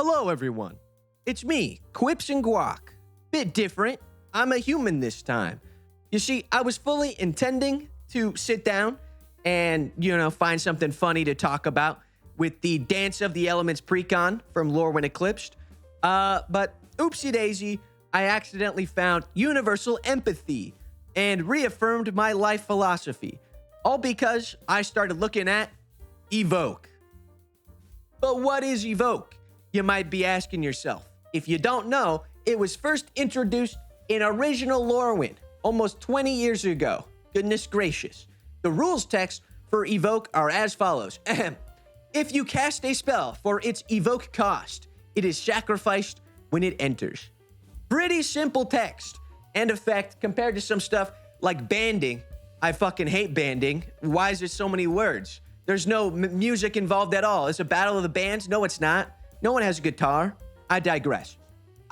Hello, everyone. It's me, Quips&Guac. Bit different. I'm a human this time. You see, I was fully intending to sit down and, find something funny to talk about with the Dance of the Elements precon from Lore When Eclipsed. But oopsie daisy, I accidentally found universal empathy and reaffirmed my life philosophy. All because I started looking at Evoke. But what is Evoke? You might be asking yourself. If you don't know, it was first introduced in original Lorwyn almost 20 years ago. Goodness gracious. The rules text for Evoke are as follows. If you cast a spell for its Evoke cost, it is sacrificed when it enters. Pretty simple text and effect compared to some stuff like banding. I fucking hate banding. Why is there so many words? There's no music involved at all. It's a battle of the bands? No, it's not. No one has a guitar. I digress.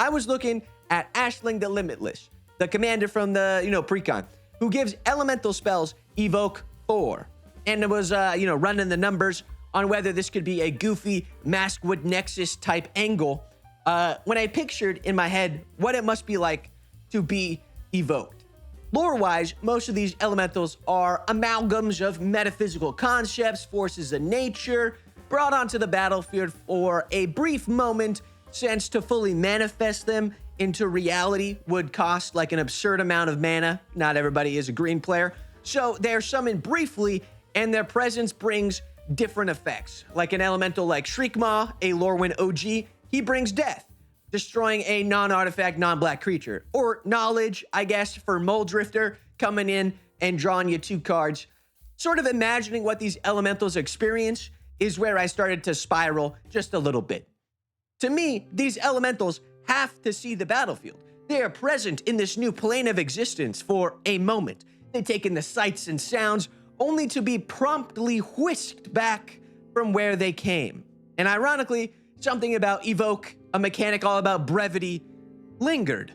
I was looking at Ashling the Limitless, the commander from the, precon, who gives elemental spells Evoke 4. And it was, running the numbers on whether this could be a goofy Maskwood Nexus type angle. When I pictured in my head what it must be like to be evoked. Lore-wise, most of these elementals are amalgams of metaphysical concepts, forces of nature, brought onto the battlefield for a brief moment, since to fully manifest them into reality would cost like an absurd amount of mana. Not everybody is a green player. So they're summoned briefly, and their presence brings different effects. Like an elemental like Shriekmaw, a Lorwyn OG, he brings death, destroying a non-artifact, non-black creature. Or knowledge, I guess, for Moldrifter, coming in and drawing you 2 cards. Sort of imagining what these elementals experience is where I started to spiral just a little bit. To me, these elementals have to see the battlefield. They are present in this new plane of existence for a moment. They take in the sights and sounds, only to be promptly whisked back from where they came. And ironically, something about Evoke, a mechanic all about brevity, lingered.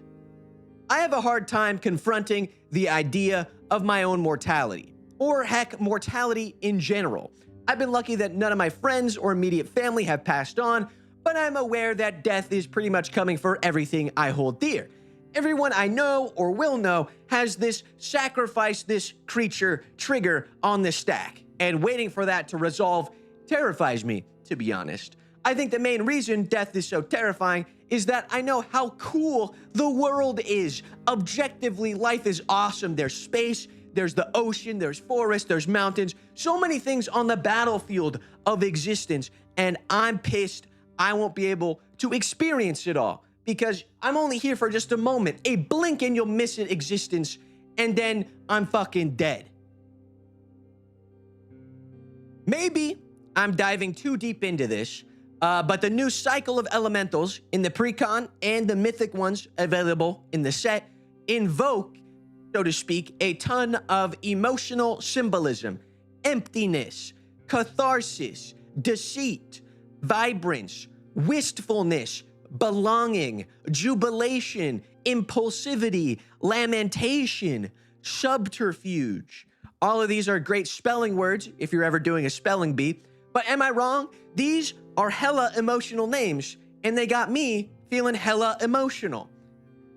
I have a hard time confronting the idea of my own mortality, or heck, mortality in general. I've been lucky that none of my friends or immediate family have passed on, but I'm aware that death is pretty much coming for everything I hold dear. Everyone I know or will know has this sacrifice this creature trigger on the stack, and waiting for that to resolve terrifies me, to be honest. I think the main reason death is so terrifying is that I know how cool the world is. Objectively, life is awesome. There's space, there's the ocean, there's forest, there's mountains, so many things on the battlefield of existence, and I'm pissed I won't be able to experience it all because I'm only here for just a moment, a blink and you'll miss it existence, and then I'm fucking dead. Maybe I'm diving too deep into this, but the new cycle of elementals in the precon and the mythic ones available in the set invoke, so to speak, a ton of emotional symbolism, emptiness, catharsis, deceit, vibrance, wistfulness, belonging, jubilation, impulsivity, lamentation, subterfuge. All of these are great spelling words if you're ever doing a spelling bee. But am I wrong? These are hella emotional names, and they got me feeling hella emotional.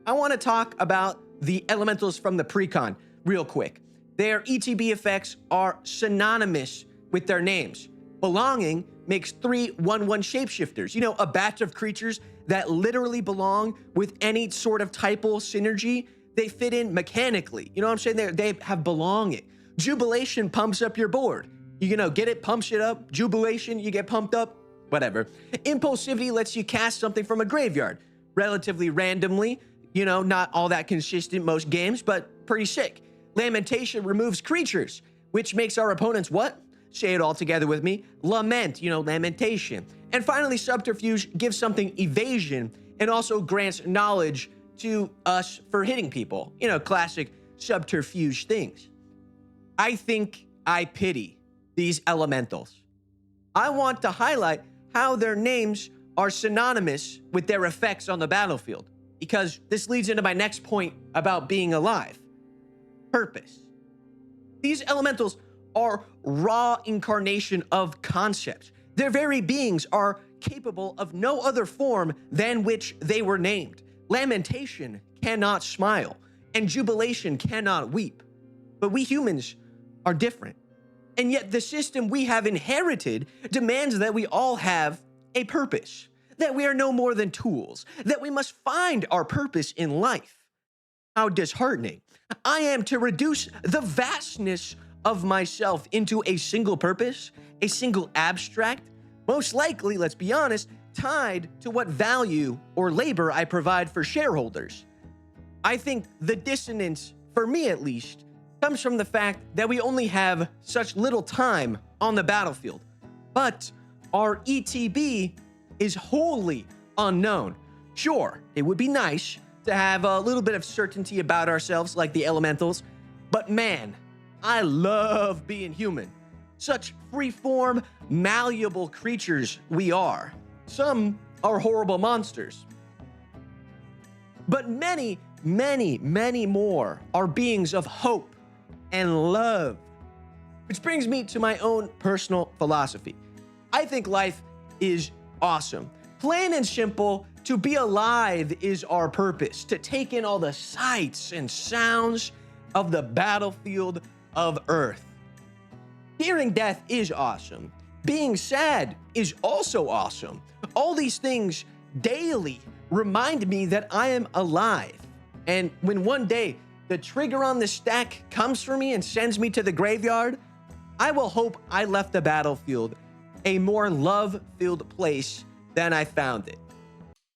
I want to talk about the elementals from the precon real quick. Their ETB effects are synonymous with their names. Belonging makes 3 1/1 shapeshifters. A batch of creatures that literally belong with any sort of typal synergy. They fit in mechanically. You know what I'm saying? They have belonging. Jubilation pumps up your board. Get it, pumps it up. Jubilation, you get pumped up. Whatever. Impulsivity lets you cast something from a graveyard relatively randomly. Not all that consistent most games, but pretty sick. Lamentation removes creatures, which makes our opponents what? Say it all together with me. Lament, lamentation. And finally, subterfuge gives something evasion and also grants knowledge to us for hitting people. Classic subterfuge things. I think I pity these elementals. I want to highlight how their names are synonymous with their effects on the battlefield, because this leads into my next point about being alive. Purpose. These elementals are raw incarnation of concepts. Their very beings are capable of no other form than which they were named. Lamentation cannot smile, and jubilation cannot weep. But we humans are different. And yet the system we have inherited demands that we all have a purpose, that we are no more than tools, that we must find our purpose in life. How disheartening. I am to reduce the vastness of myself into a single purpose, a single abstract, most likely, let's be honest, tied to what value or labor I provide for shareholders. I think the dissonance, for me at least, comes from the fact that we only have such little time on the battlefield. But our ETB is wholly unknown. Sure, it would be nice to have a little bit of certainty about ourselves like the elementals, but man, I love being human. Such free-form, malleable creatures we are. Some are horrible monsters. But many, many, many more are beings of hope and love. Which brings me to my own personal philosophy. I think life is awesome. Plain and simple, to be alive is our purpose, to take in all the sights and sounds of the battlefield of Earth. Hearing death is awesome. Being sad is also awesome. All these things daily remind me that I am alive. And when one day the trigger on the stack comes for me and sends me to the graveyard, I will hope I left the battlefield a more love-filled place than I found it.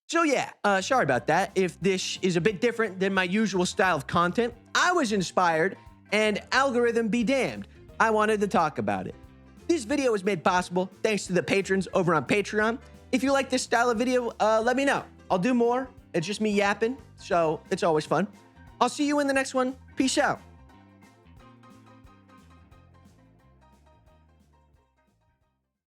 So yeah, sorry about that. If this is a bit different than my usual style of content, I was inspired, and algorithm be damned, I wanted to talk about it. This video was made possible thanks to the patrons over on Patreon. If you like this style of video, let me know. I'll do more. It's just me yapping, so it's always fun. I'll see you in the next one. Peace out.